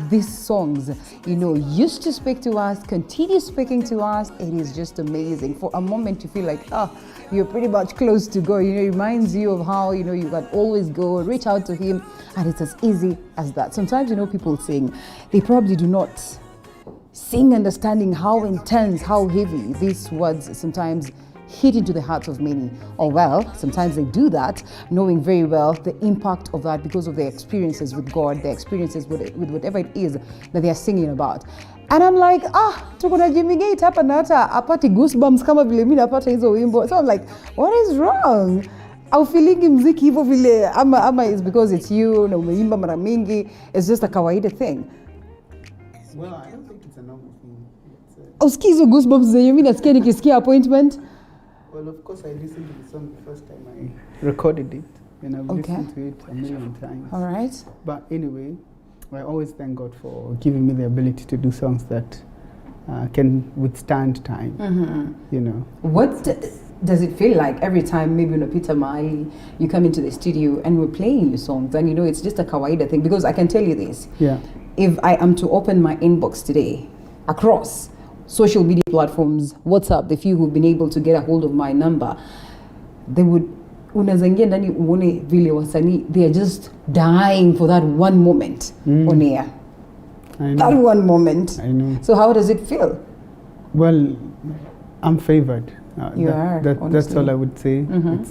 these songs, used to speak to us, continue speaking to us. It is just amazing. For a moment, you feel like, you're pretty much close to God. It reminds you of how, you can always go, reach out to Him, and it's as easy as that. Sometimes, people sing, they probably do not sing understanding how intense, how heavy these words sometimes hit into the hearts of many. Or sometimes they do that, knowing very well the impact of that because of their experiences with God, their experiences with whatever it is that they are singing about. And I'm like, tuko na Jimmy Gait hapa na hata apati goosebumps kama vile mimi napata hizo wimbo. So I'm like, what is wrong? Au feeling mziki hivyo vile ama is because it's you na umeimba mara mingi, it's just a kawaida thing. Well, I don't think it's a normal thing. Usikie hizo goosebumps zenye mimi nasikia nikisikia appointment. Well, of course, I listened to the song the first time I recorded it, and I've listened to it a million times. All right. But anyway, I always thank God for giving me the ability to do songs that can withstand time. What does it feel like every time maybe unapita mahali, you come into the studio and we're playing your songs, and it's just a kawaida thing? Because I can tell you this. Yeah. If I am to open my inbox today across social media platforms, WhatsApp, the few who've been able to get a hold of my number, they would, unazangia ndani uone vile wasanii, they are just dying for that one moment on air. I know. That one moment. I know. So how does it feel? Well, I'm favored. That's all I would say.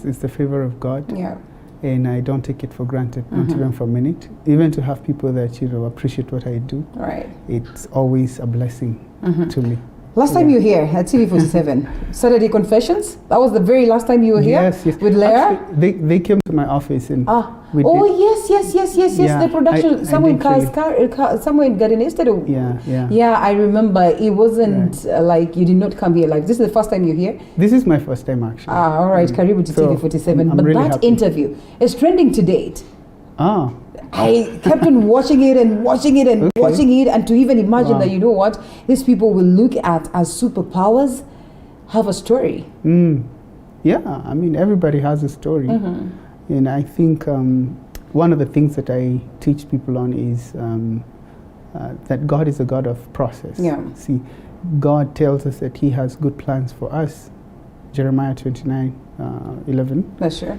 It's the favor of God. Yeah. And I don't take it for granted, not even for a minute. Even to have people that, appreciate what I do. Right. It's always a blessing to me. Last time you were here at TV47, Saturday Confessions, that was the very last time you were here? Yes. With Leah? Actually, they came to my office and yes, the production, somewhere in Garden. Yeah, I remember. It wasn't like you did not come here. Like, this is the first time you're here? This is my first time, actually. All right, Karibu to TV47. But really that happy. interview is trending to date. I kept on watching it and watching it and watching it, and to even imagine that, these people will look at as superpowers have a story. Yeah, I mean, everybody has a story. And I think one of the things that I teach people on is that God is a God of process. Yeah. See, God tells us that He has good plans for us. Jeremiah 29:11. That's true.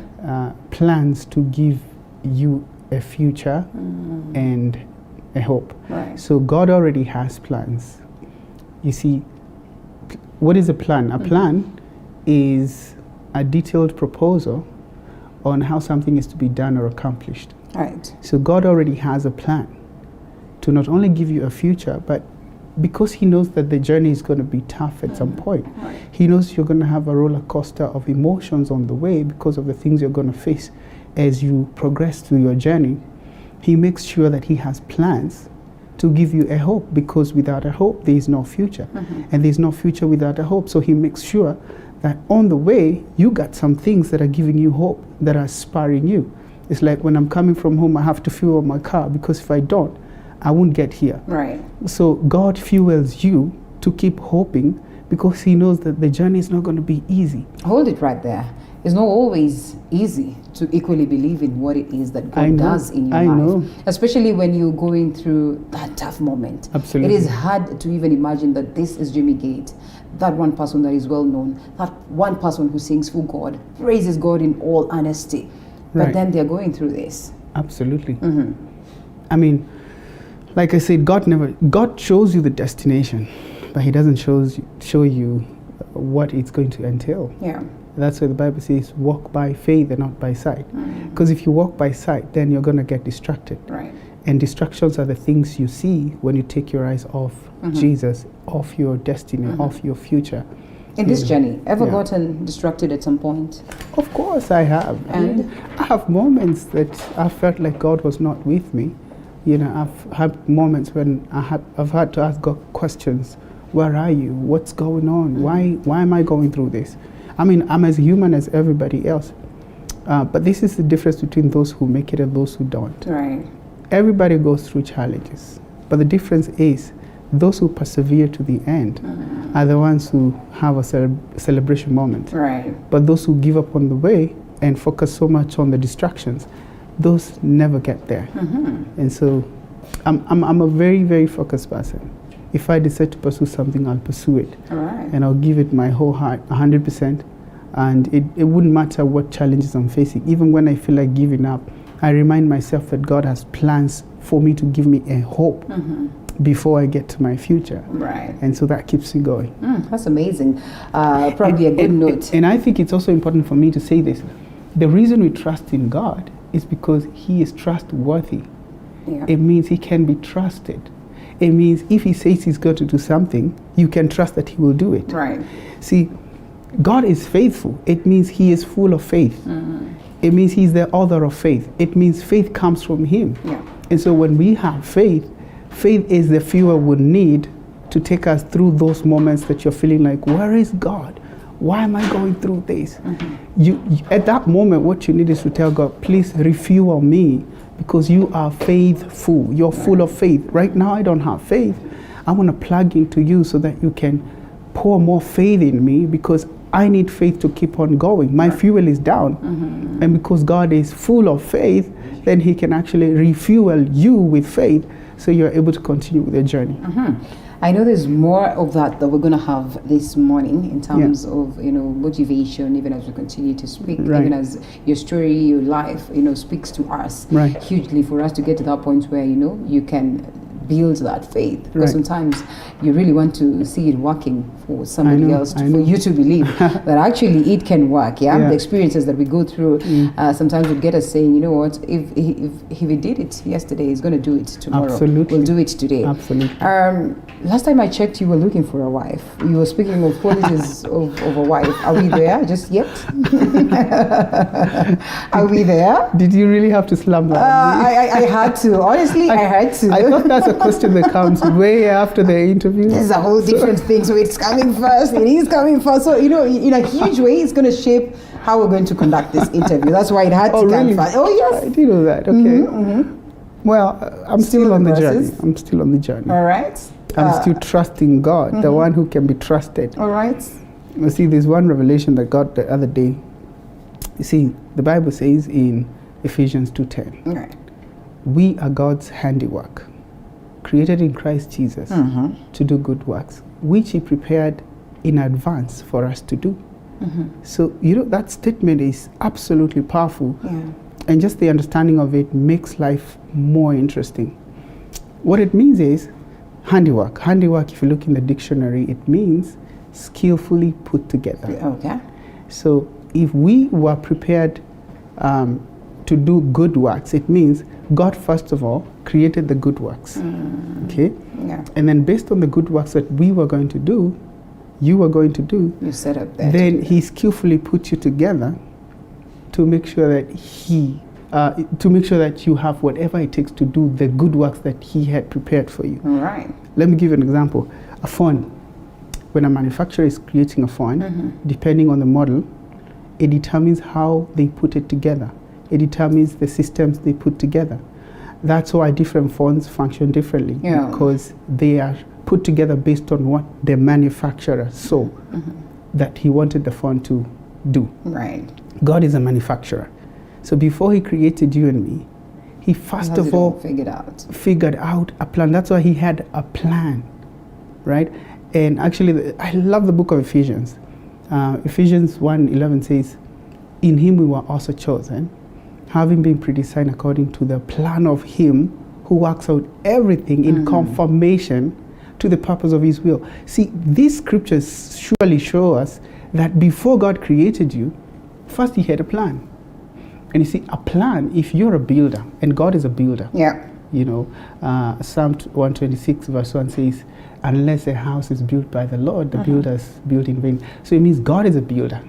Plans to give you a future and a hope. Right. So God already has plans. You see, what is a plan? A plan is a detailed proposal on how something is to be done or accomplished. Right. So God already has a plan to not only give you a future, but because He knows that the journey is going to be tough at some point. Right. He knows you're going to have a roller coaster of emotions on the way because of the things you're going to face as you progress through your journey. He makes sure that He has plans to give you a hope, because without a hope there is no future, and there's no future without a hope. So He makes sure that on the way you got some things that are giving you hope, that are inspiring you. It's like when I'm coming from home, I have to fuel my car, because if I don't, I won't get here. Right. So God fuels you to keep hoping, because He knows that the journey is not going to be easy. Hold it right there. It's not always easy to equally believe in what it is that God does in your life. Especially when you're going through that tough moment. Absolutely. It is hard to even imagine that this is Jimmy Gait, that one person that is well known, that one person who sings for God, praises God in all honesty. But then they're going through this. Absolutely. I mean, like I said, God shows you the destination, but He doesn't show you what it's going to entail. Yeah. That's why the Bible says, walk by faith and not by sight. Because if you walk by sight, then you're going to get distracted. Right. And distractions are the things you see when you take your eyes off Jesus, off your destiny, off your future. In this journey, ever gotten distracted at some point? Of course I have. And I have moments that I felt like God was not with me. I've had moments when I've had to ask God questions. Where are you? What's going on? Why am I going through this? I mean, I'm as human as everybody else. But this is the difference between those who make it and those who don't. Right. Everybody goes through challenges. But the difference is those who persevere to the end are the ones who have a celebration moment. Right. But those who give up on the way and focus so much on the distractions, those never get there. And so I'm a very, very focused person. If I decide to pursue something, I'll pursue it. All right. And I'll give it my whole heart, 100%. And it wouldn't matter what challenges I'm facing. Even when I feel like giving up, I remind myself that God has plans for me to give me a hope before I get to my future. Right. And so that keeps me going. That's amazing. Probably a good note. And I think it's also important for me to say this. The reason we trust in God is because He is trustworthy. Yeah. It means He can be trusted. It means if He says He's going to do something, you can trust that He will do it. Right. See, God is faithful. It means He is full of faith. It means He's the author of faith. It means faith comes from Him. Yeah. And so when we have faith, faith is the fuel we need to take us through those moments that you're feeling like, where is God? Why am I going through this? You, at that moment, what you need is to tell God, please refuel me, because you are faithful. You're full of faith. Right now, I don't have faith. I want to plug into you so that you can pour more faith in me, because I need faith to keep on going. My fuel is down. And because God is full of faith, then He can actually refuel you with faith so you're able to continue with your journey. I know there's more of that we're going to have this morning in terms of, motivation, even as we continue to speak, even as your story, your life, speaks to us hugely for us to get to that point where, you can build that faith. Because sometimes you really want to see it working for somebody else, for you to believe that actually it can work. The experiences that we go through sometimes would get us saying, you know what, if he did it yesterday, he's going to do it tomorrow. Absolutely. We'll do it today. Absolutely. Last time I checked, you were looking for a wife. You were speaking of qualities of a wife. Are we there just yet? Are we there? Did you really have to slam that? I had to. Honestly, I had to. I thought that's a question that comes way after the interview. There's a whole different thing. So it's coming first. It is coming first. So, in a huge way, it's going to shape how we're going to conduct this interview. That's why it had to come first. Oh, yes. I did know that. Okay. Well, I'm still on the journey. I'm still on the journey. All right. I'm still trusting God, the one who can be trusted. All right. You see, there's one revelation that got the other day. You see, the Bible says in Ephesians 2:10, right, we are God's handiwork, created in Christ Jesus to do good works, which He prepared in advance for us to do. So, that statement is absolutely powerful. And just the understanding of it makes life more interesting. What it means is handiwork. Handiwork, if you look in the dictionary, it means skillfully put together. Okay. So if we were prepared to do good works, it means God, first of all, created the good works. Okay? Yeah. And then based on the good works that we were going to do, you were going to do, you set up that. Then He skillfully put you together to make sure that you have whatever it takes to do the good works that He had prepared for you. All right. Let me give you an example. A phone. When a manufacturer is creating a phone, depending on the model, it determines how they put it together. It determines the systems they put together. That's why different phones function differently, because they are put together based on what the manufacturer saw that he wanted the phone to do. Right. God is a manufacturer. So before He created you and me, He first of all figured out a plan. That's why He had a plan, right? And actually, I love the book of Ephesians. Ephesians 1:11 says, in Him we were also chosen, having been predestined according to the plan of Him who works out everything in conformation to the purpose of His will. See, these scriptures surely show us that before God created you, first He had a plan. And you see, a plan, if you're a builder, and God is a builder. Yeah. Psalm 126 verse 1 says, unless a house is built by the Lord, the builders build in vain. So it means God is a builder.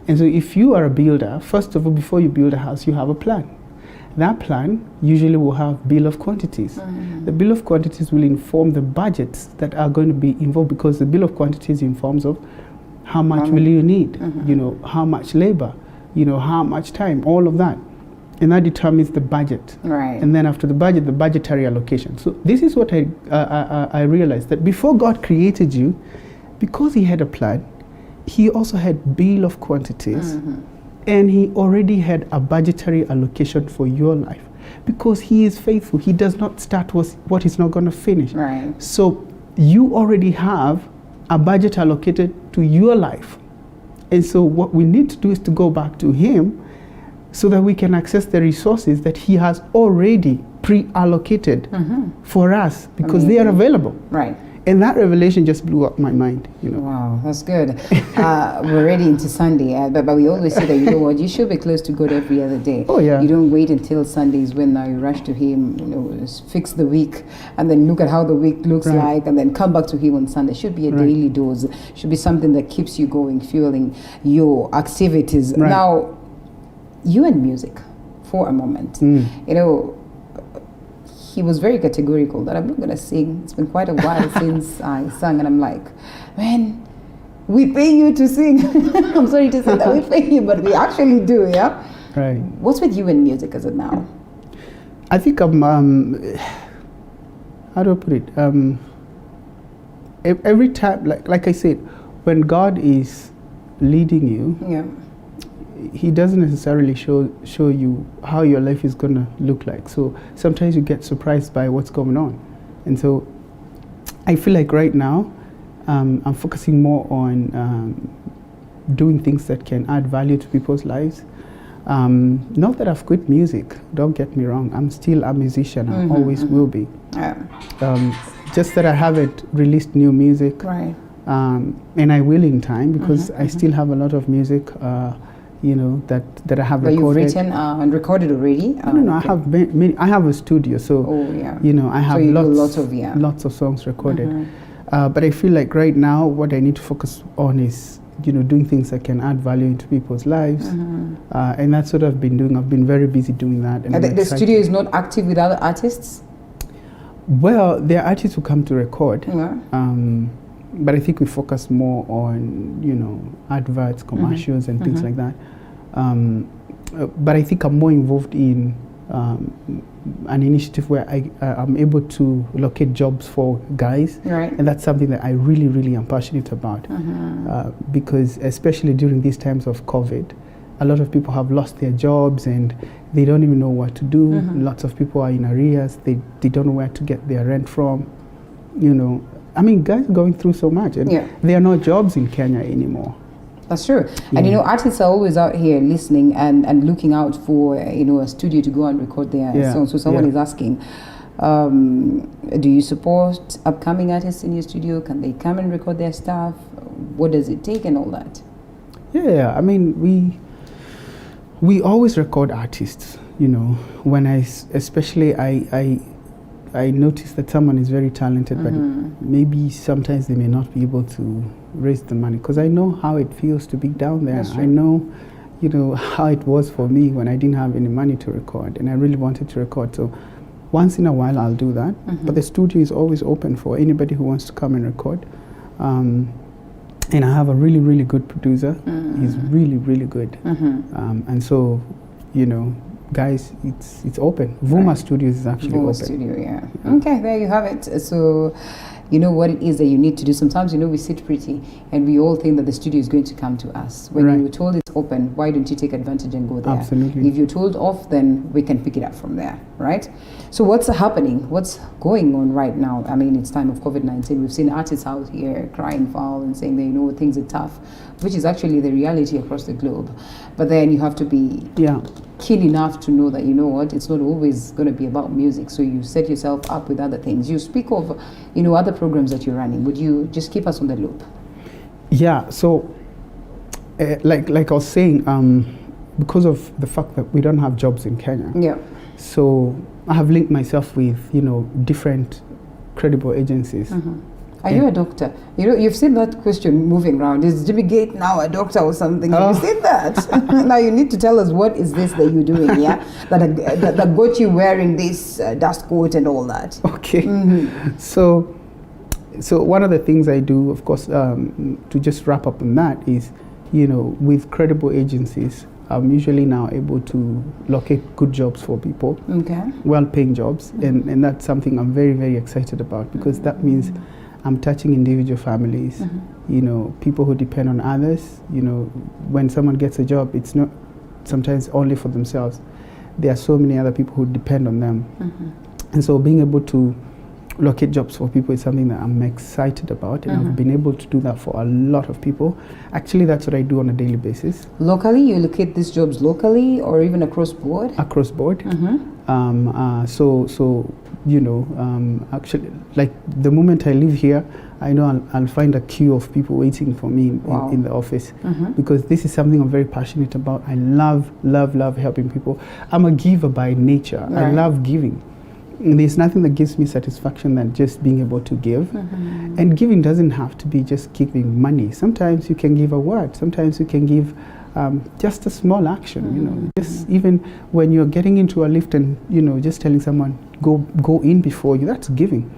And so if you are a builder, first of all, before you build a house, you have a plan. That plan usually will have bill of quantities. The bill of quantities will inform the budgets that are going to be involved, because the bill of quantities informs of how much will you need, how much labor, how much time, all of that. And that determines the budget. Right. And then after the budget, the budgetary allocation. So this is what I realized, that before God created you, because He had a plan, He also had bill of quantities, and He already had a budgetary allocation for your life. because he is faithful. He does not start what he's not going to finish. Right. So you already have a budget allocated to your life. And so what we need to do is to go back to him so that we can access the resources that he has already pre-allocated for us, because they are available. Right. And that revelation just blew up my mind, you know. Wow, that's good. We're already into Sunday, but we always say that, you know what, you should be close to God every other day. Oh, yeah. You don't wait until Sundays when now you rush to him, you know, fix the week, and then look at how the week looks like, and then come back to him on Sunday. Should be a daily dose. Should be something that keeps you going, fueling your activities. Now, you and music, for a moment, you know, he was very categorical that I'm not going to sing. It's been quite a while since I sang, and I'm like, man, we pay you to sing. I'm sorry to say that we pay you, but we actually do, yeah? Right. What's with you in music as of now? I think I'm, how do I put it? Every time, like I said, when God is leading you, he doesn't necessarily show you how your life is going to look like. So sometimes you get surprised by what's going on. And so I feel like right now I'm focusing more on doing things that can add value to people's lives. Not that I've quit music, don't get me wrong. I'm still a musician, I always will be. Just that I haven't released new music. Right. And I will in time, because I still have a lot of music you know, that I have that recorded. You've written and recorded already? No, I have many. I have a studio, so you know, I have lots of songs recorded. But I feel like right now, what I need to focus on is, you know, doing things that can add value into people's lives, and that's what I've been doing. I've been very busy doing that. And the studio is not active with other artists? Well, there are artists who come to record. But I think we focus more on, you know, adverts, commercials, and things like that. But I think I'm more involved in an initiative where I'm able to locate jobs for guys. Right. And that's something that I really, really am passionate about. Because especially during these times of COVID, a lot of people have lost their jobs and they don't even know what to do. Lots of people are in arrears. They don't know where to get their rent from, you know. I mean, guys are going through so much, and there are no jobs in Kenya anymore. That's true. And you know, artists are always out here listening and looking out for, you know, a studio to go and record their songs. So someone is asking, do you support upcoming artists in your studio? Can they come and record their stuff? What does it take and all that? Yeah, I mean, we always record artists, you know. When especially I notice that someone is very talented, but maybe sometimes they may not be able to raise the money, because I know how it feels to be down there. I know, you know, how it was for me when I didn't have any money to record, and I really wanted to record. So once in a while I'll do that, but the studio is always open for anybody who wants to come and record. And I have a really, really good producer. He's really, really good. And so, you know, guys, it's open. Vuma Studios is actually open. Vuma Studio, Okay, there you have it. So, you know what it is that you need to do. Sometimes, you know, we sit pretty and we all think that the studio is going to come to us. When you're told it's open, why don't you take advantage and go there? Absolutely. If you're told off, then we can pick it up from there, right? So what's happening? What's going on right now? I mean, it's time of COVID-19. We've seen artists out here crying foul and saying that, you know, things are tough, which is actually the reality across the globe. But then you have to be keen enough to know that, you know what, it's not always going to be about music. So you set yourself up with other things. You speak of, you know, other programs that you're running. Would you just keep us on the loop? Yeah, so like I was saying, because of the fact that we don't have jobs in Kenya, so I have linked myself with, you know, different credible agencies. Are you a doctor? You know, you've seen that question moving around. Is Jimmy Gait now a doctor or something? Have you seen that? Now you need to tell us, what is this that you're doing, that got you wearing this dust coat and all that? Okay. So one of the things I do, of course, to just wrap up on that is, you know, with credible agencies, I'm usually now able to locate good jobs for people, well-paying jobs, and that's something I'm very, very excited about, because that means I'm touching individual families, you know, people who depend on others. You know, when someone gets a job, it's not sometimes only for themselves. there are so many other people who depend on them. And so being able to locate jobs for people is something that I'm excited about, and I've been able to do that for a lot of people. Actually, that's what I do on a daily basis. Locally, you locate these jobs locally or even across board? Across board. So you know, actually, like the moment I leave here, I know I'll find a queue of people waiting for me in the office, because this is something I'm very passionate about. I love helping people. I'm a giver by nature. Right. I love giving. There's nothing that gives me satisfaction than just being able to give. And giving doesn't have to be just giving money. Sometimes you can give a word. Sometimes you can give just a small action. You know, just even when you're getting into a lift and, you know, just telling someone go in before you. That's giving.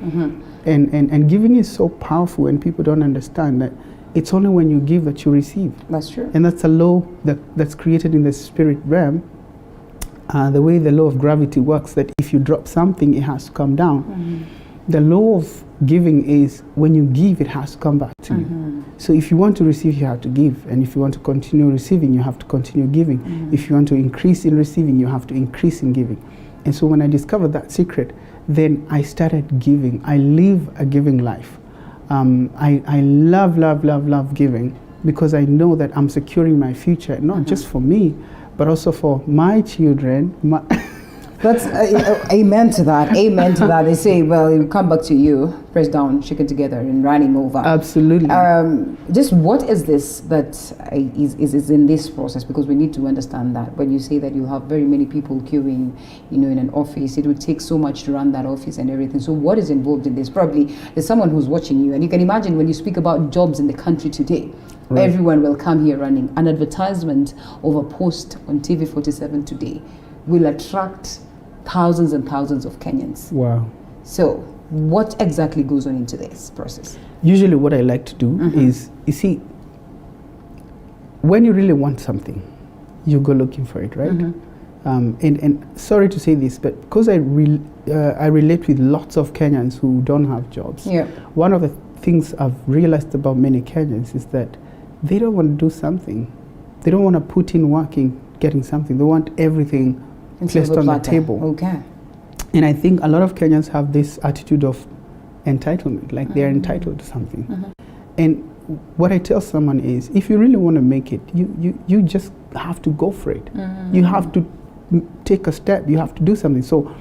And giving is so powerful, and people don't understand that it's only when you give that you receive. That's true. And that's a law that's created in the spirit realm. The way the law of gravity works, that if you drop something, it has to come down. The law of giving is when you give, it has to come back to you. So if you want to receive, you have to give. And if you want to continue receiving, you have to continue giving. If you want to increase in receiving, you have to increase in giving. And so when I discovered that secret, then I started giving. I live a giving life. I love giving, because I know that I'm securing my future, not just for me, but also for my children. That's amen to that. Amen to that. They say, well, it will come back to you, pressed down, shaken together, and running over. Absolutely. Just what is this that is in this process? Because we need to understand that when you say that you have very many people queuing, you know, in an office, it would take so much to run that office and everything. So what is involved in this? Probably there's someone who's watching you, and you can imagine when you speak about jobs in the country today. Right. Everyone will come here running. An advertisement of a post on TV47 today will attract thousands and thousands of Kenyans. Wow. So what exactly goes on into this process? Usually what I like to do is, you see, when you really want something, you go looking for it, right? And sorry to say this, but because I relate with lots of Kenyans who don't have jobs, one of the things I've realized about many Kenyans is that they don't want to do something. They don't want to put in work in getting something. They want everything placed on the table. Okay. And I think a lot of Kenyans have this attitude of entitlement, like they're entitled to something. And what I tell someone is, if you really want to make it, you just have to go for it. You have to take a step. You have to do something. So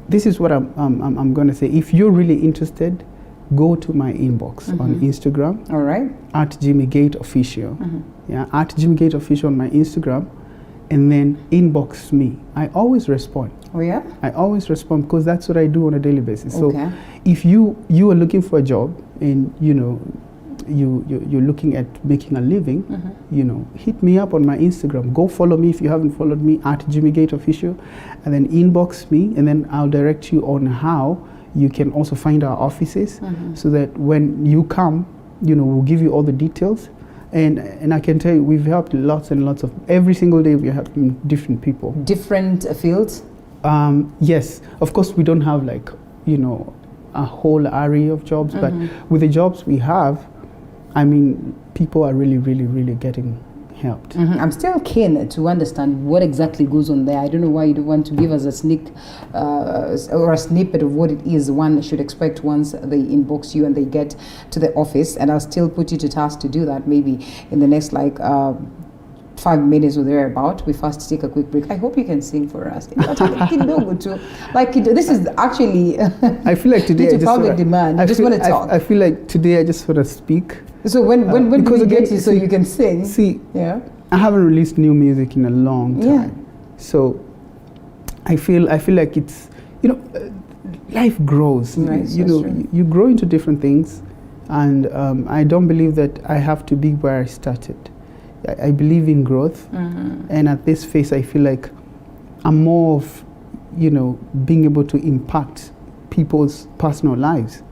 this is what I'm going to say. If you're really interested, go to my inbox on Instagram. All right. At Jimmy Gait Official. Yeah, at Jimmy Gait Official on my Instagram, and then inbox me. I always respond. Oh yeah? I always respond, because that's what I do on a daily basis. Okay. So if you are looking for a job, and you know you're looking at making a living, you know, hit me up on my Instagram. Go follow me if you haven't followed me, at Jimmy Gait Official, and then inbox me, and then I'll direct you on how you can also find our offices, so that when you come, you know, we'll give you all the details. And I can tell you, we've helped lots and lots of, every single day we're helping different people. Different fields? Yes. Of course, we don't have, like, you know, a whole array of jobs, but with the jobs we have, I mean, people are really getting helped. I'm still keen to understand what exactly goes on there. I don't know why you don't want to give us a sneak or a snippet of what it is one should expect once they inbox you and they get to the office. And I'll still put you to task to do that maybe in the next 5 minutes or thereabout. We first take a quick break. I hope you can sing for us. This is actually I feel like today due to public demand. I just want to talk. I feel like today I just want to speak. So when do we get you so you can sing? See, I haven't released new music in a long time. So I feel like it's, you know, life grows. Right, you know, you grow into different things, and I don't believe that I have to be where I started. I believe in growth, and at this phase I feel like I'm more of, you know, being able to impact people's personal lives.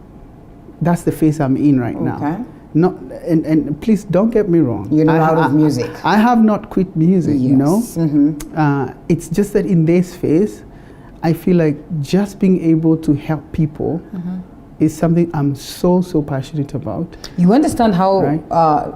That's the phase I'm in right now. Not, and please don't get me wrong. You're not out of music. I have not quit music, you know. It's just that in this phase, I feel like just being able to help people is something I'm so passionate about. You understand how Right.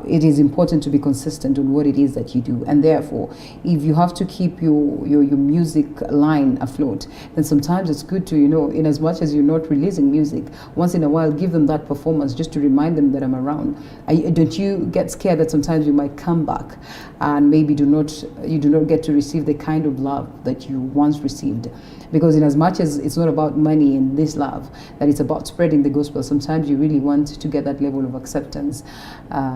it is important to be consistent on what it is that you do, and therefore, if you have to keep your music line afloat, then sometimes it's good to, in as much as you're not releasing music, once in a while give them that performance just to remind them that I'm around. Don't you get scared that sometimes you might come back and maybe you do not get to receive the kind of love that you once received? Because in as much as it's not about money and this love, that it's about spreading the gospel, sometimes you really want to get that level of acceptance.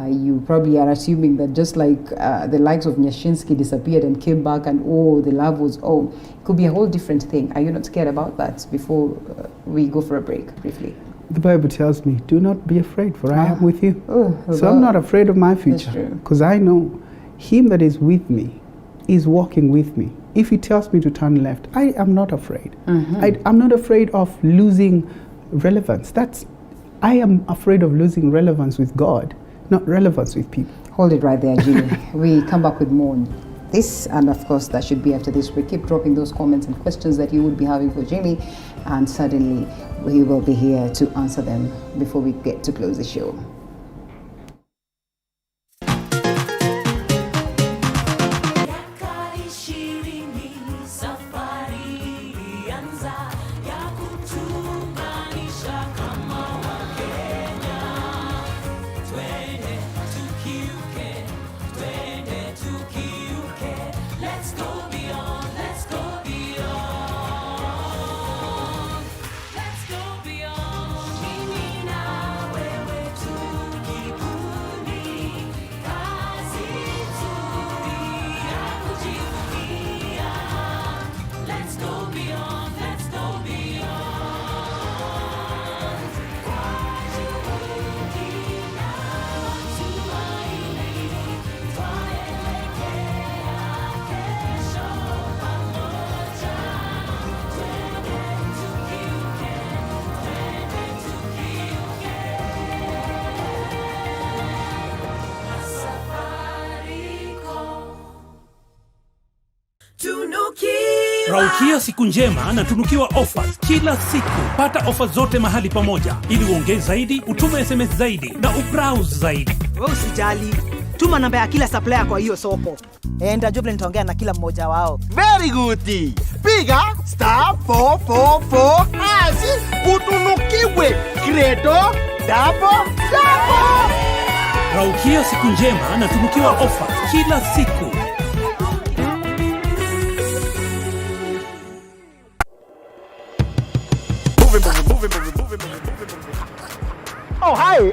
You probably are assuming that just like the likes of Nyashinsky disappeared and came back and the love was, it could be a whole different thing. Are you not scared about that before we go for a break briefly? The Bible tells me, do not be afraid, for I am with you. So God. I'm not afraid of my future, because I know him that is with me is walking with me. If he tells me to turn left, I am not afraid. I'm not afraid of losing relevance. I am afraid of losing relevance with God, not relevance with people. Hold it right there, Jimmy. We come back with more on this, and of course that should be after this. We keep dropping those comments and questions that you would be having for Jimmy, and suddenly we will be here to answer them before we get to close the show. Raukia siku njema na tunukiwa offers kila siku. Pata offers zote mahali pamoja ili uongeze zaidi, utume SMS zaidi na ubrowse zaidi. Wewe usijali. Tuma namba ya kila supplier kwa hiyo soko. Nitajua nitaongea na kila mmoja wao. Very good. Piga *444 hash utunukiwe Credo double. Raukia siku njema na tunukiwa offers kila siku. Oh, hi.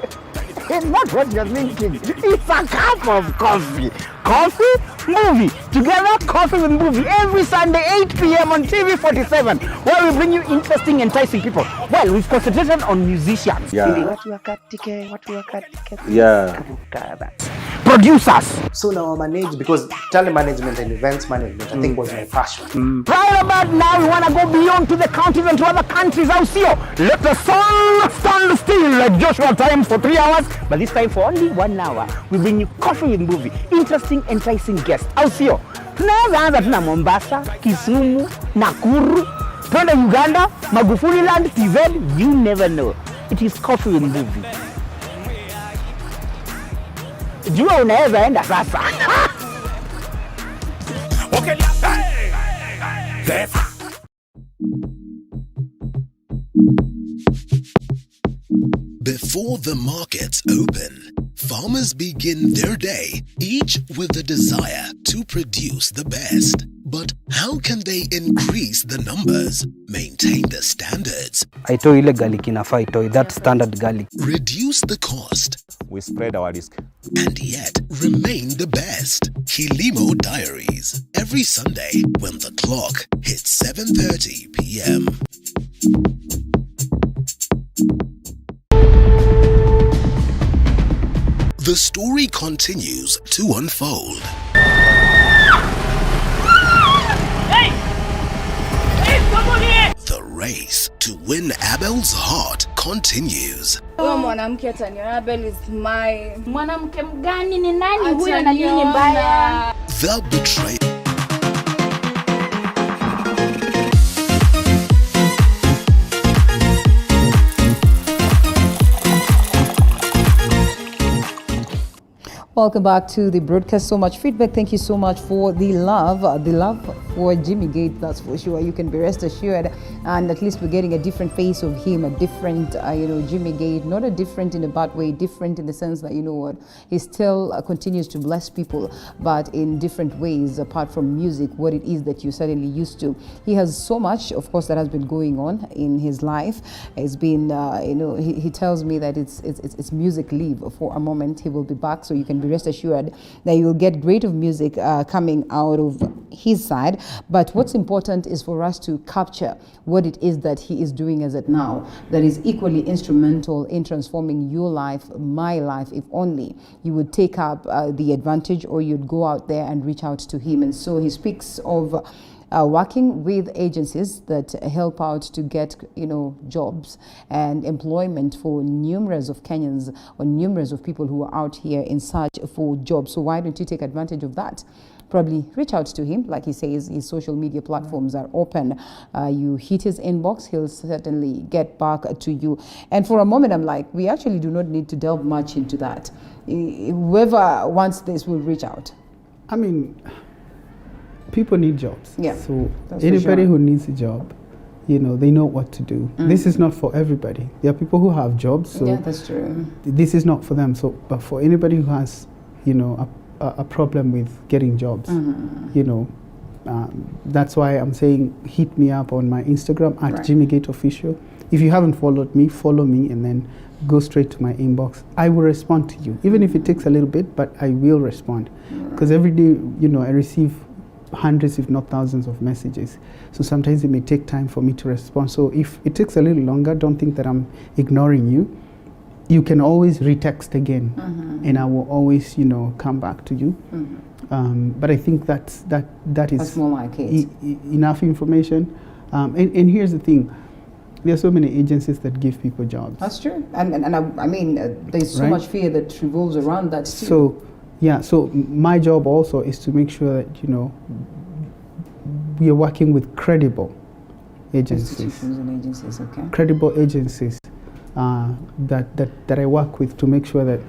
It's not what you're thinking. It's a cup of coffee. Coffee, movie. Together, coffee with movie. Every Sunday, 8 p.m. on TV 47, where we bring you interesting, enticing people. Well, we've concentrated on musicians. Yeah. Yeah. Producers. So now I manage, because telemanagement and events management, I think was my passion. Right about now, we want to go beyond to the counties and to other countries. I'll see you. Let the sun stand still like Joshua time for 3 hours. But this time for only 1 hour, we bring you coffee with movie. Interesting, enticing guests. I'll see you. Tunaweza anza tuna Mombasa, Kisumu, Nakuru, twende Uganda, Magufuli Land, TZ, you never know. It is coffee with movie. Jua unaweza enda sasa. Okay. Before the markets open, farmers begin their day, each with a desire to produce the best. But how can they increase the numbers, maintain the standards, Aitoi ile garlic inafaa itoi, that standard garlic. reduce the cost, We spread our risk. and yet remain the best? Kilimo Diaries, every Sunday when the clock hits 7:30 p.m. The story continues to unfold. The race to win Abel's heart continues. Huyo mwanamke ataniona, Abel is mine. Mwanamke mgani, ni nani huyo na nini mbaya? The betrayal. Welcome back to the broadcast. So much feedback. Thank you so much for the love for Jimmy Gait. That's for sure. You can be rest assured, and at least we're getting a different face of him, a different, Jimmy Gait. Not a different in a bad way. Different in the sense that he still continues to bless people, but in different ways. Apart from music, what it is that you suddenly used to. He has so much, of course, that has been going on in his life. It's been, he tells me that it's music leave for a moment. He will be back, so you can be rest assured that you will get great of music coming out of his side. But what's important is for us to capture what it is that he is doing as it now that is equally instrumental in transforming your life, my life, if only you would take up the advantage, or you'd go out there and reach out to him. And so he speaks of working with agencies that help out to get, jobs and employment for numerous of Kenyans, or numerous of people who are out here in search for jobs. So why don't you take advantage of that? Probably reach out to him. Like he says, his social media platforms are open. You hit his inbox, he'll certainly get back to you. And for a moment, I'm like, we actually do not need to delve much into that. Whoever wants this will reach out. I mean, people need jobs. Yeah, so anybody who needs a job, they know what to do. This is not for everybody. There are people who have jobs, so yeah, that's true. This is not for them. So, but for anybody who has, a problem with getting jobs, that's why I'm saying hit me up on my Instagram at Jimmy Gait Official. If you haven't followed me, follow me, and then go straight to my inbox. I will respond to you, even if it takes a little bit, but I will respond, because every day, I receive hundreds if not thousands of messages, so sometimes it may take time for me to respond. So if it takes a little longer, don't think that I'm ignoring you. You can always retext again, and I will always come back to you. But I think that is more like it. Enough information. And here's the thing, there are so many agencies that give people jobs. That's true. And I mean, there's so much fear that revolves around that too. So yeah, so my job also is to make sure that, we are working with credible agencies. Institutions and agencies, okay. Credible agencies that I work with, to make sure that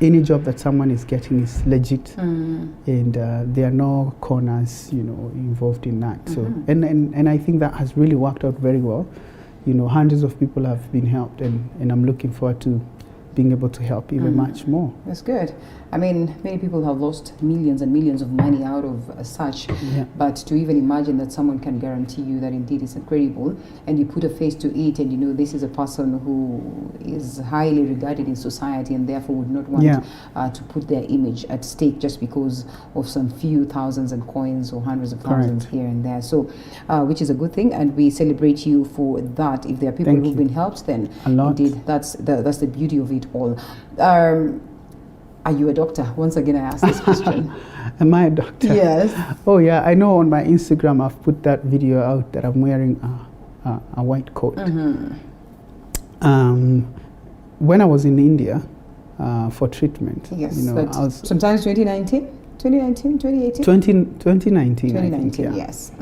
any job that someone is getting is legit, and there are no corners, involved in that. So, and I think that has really worked out very well. Hundreds of people have been helped, and I'm looking forward to being able to help even much more. That's good. I mean, many people have lost millions and millions of money out of such, but to even imagine that someone can guarantee you that indeed it's incredible, and you put a face to it, and this is a person who is highly regarded in society, and therefore would not want to put their image at stake just because of some few thousands and coins or hundreds of thousands here and there. So, which is a good thing, and we celebrate you for that. If there are people who've been helped, then indeed that's the beauty of it all. Are you a doctor? Once again, I ask this question. Am I a doctor? Yes. Oh yeah, I know on my Instagram I've put that video out that I'm wearing a white coat. When I was in India for treatment, I was sometimes 2019, 2018? 2019, yes.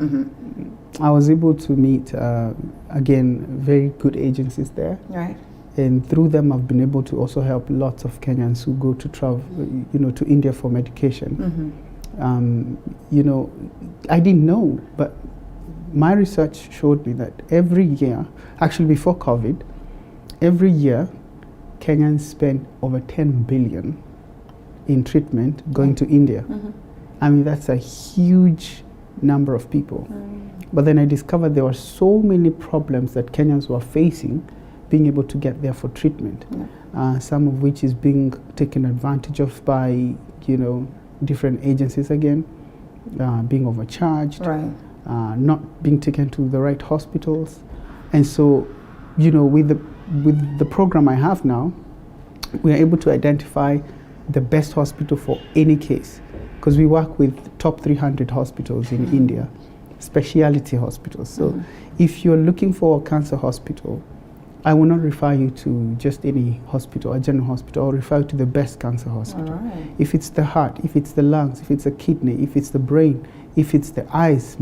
I was able to meet, again, very good agencies there. Right. And through them, I've been able to also help lots of Kenyans who go to travel, to India for medication. I didn't know, but my research showed me that every year, actually before COVID, every year, Kenyans spend over 10 billion in treatment going to India. I mean, that's a huge number of people. But then I discovered there were so many problems that Kenyans were facing being able to get there for treatment, some of which is being taken advantage of by, different agencies again, being overcharged, not being taken to the right hospitals. And so, with the program I have now, we are able to identify the best hospital for any case, because we work with top 300 hospitals in India, specialty hospitals. So if you're looking for a cancer hospital, I will not refer you to just any hospital, a general hospital. I'll refer you to the best cancer hospital. If it's the heart, if it's the lungs, if it's the kidney, if it's the brain, if it's the eyes,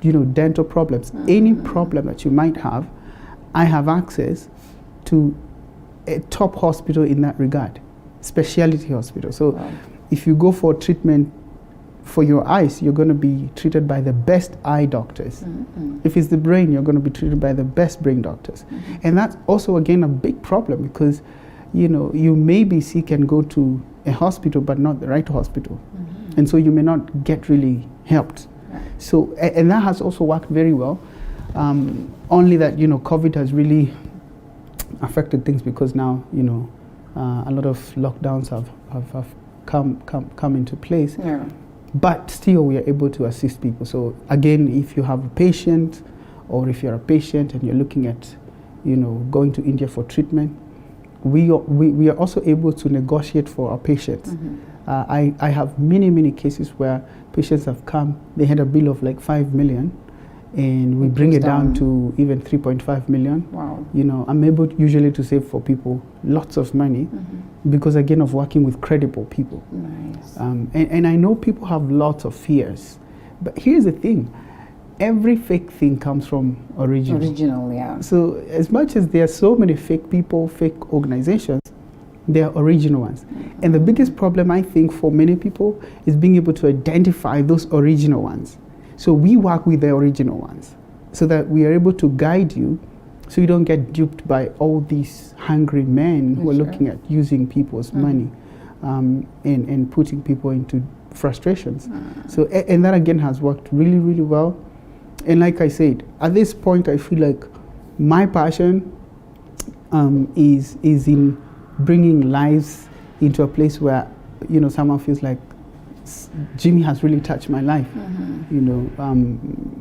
dental problems, any problem that you might have, I have access to a top hospital in that regard, specialty hospital. So if you go for treatment for your eyes, you're going to be treated by the best eye doctors. If it's the brain, you're going to be treated by the best brain doctors. And that's also, again, a big problem because, you know, you may be sick and go to a hospital, but not the right hospital. And so you may not get really helped. So, and that has also worked very well. Only that, you know, COVID has really affected things because now, you know, a lot of lockdowns have come into place. But still, we are able to assist people. So again, if you have a patient, or if you're a patient and you're looking at, you know, going to India for treatment, we are also able to negotiate for our patients. I have many cases where patients have come, they had a bill of like 5 million, and we bring it down to even 3.5 million. Wow. You know, I'm able usually to save for people lots of money because, again, of working with credible people. Nice. And I know people have lots of fears, but here's the thing. Every fake thing comes from original. Original, yeah. So as much as there are so many fake people, fake organizations, they are original ones. And the biggest problem, I think, for many people is being able to identify those original ones. So we work with the original ones so that we are able to guide you so you don't get duped by all these hungry men who are looking at using people's money and putting people into frustrations. So, and that again has worked really well. And like I said, at this point I feel like my passion is in bringing lives into a place where, you know, someone feels like Jimmy has really touched my life, you know,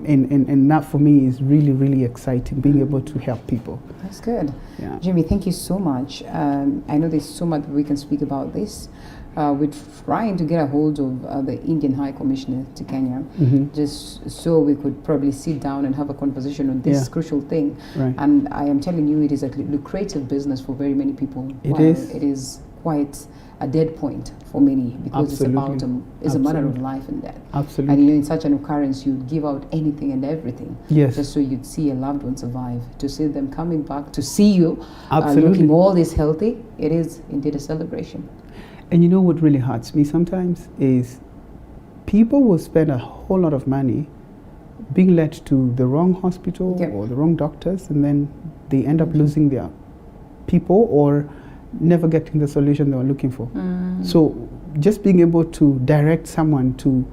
and that for me is really exciting, being able to help people. That's good. Yeah. Jimmy, thank you so much. I know there's so much we can speak about this. We're trying to get a hold of the Indian High Commissioner to Kenya, just so we could probably sit down and have a conversation on this crucial thing. Right. And I am telling you, it is a lucrative business for very many people. It is. It is quite a dead point for many because it's about it's a matter of life and death. Absolutely. And you know, in such an occurrence, you'd give out anything and everything, just so you'd see a loved one survive. To see them coming back, to see you looking all this healthy, it is indeed a celebration. And you know what really hurts me sometimes is people will spend a whole lot of money being led to the wrong hospital or the wrong doctors, and then they end up losing their people or never getting the solution they were looking for. So just being able to direct someone to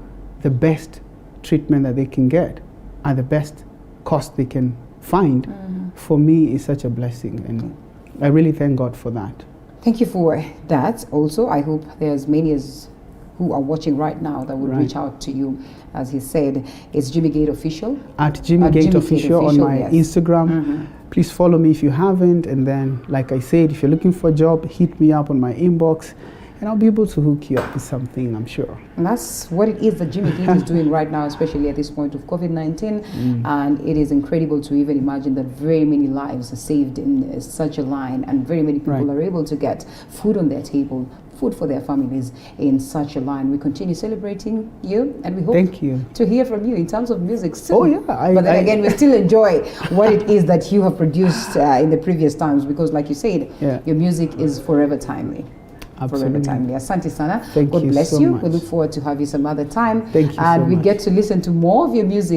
the best treatment that they can get at the best cost they can find, for me is such a blessing, and I really thank God for that. Thank you for that. Also, I hope there's many as who are watching right now that will reach out to you. As he said, it's Jimmy Gait Official. At Jimmy Gait Official on my Instagram. Please follow me if you haven't. And then, like I said, if you're looking for a job, hit me up on my inbox, and I'll be able to hook you up with something, I'm sure. And that's what it is that Jimmy Gait is doing right now, especially at this point of COVID-19. And it is incredible to even imagine that very many lives are saved in such a line, and very many people are able to get food on their table, food for their families in such a line. We continue celebrating you, and we hope to hear from you in terms of music soon. Oh yeah. But then again, we still enjoy what it is that you have produced in the previous times, because like you said, your music is forever timely. Forever timely. Asante sana. God bless you. We look forward to have you some other time. Thank you and so we much. get to listen to more of your music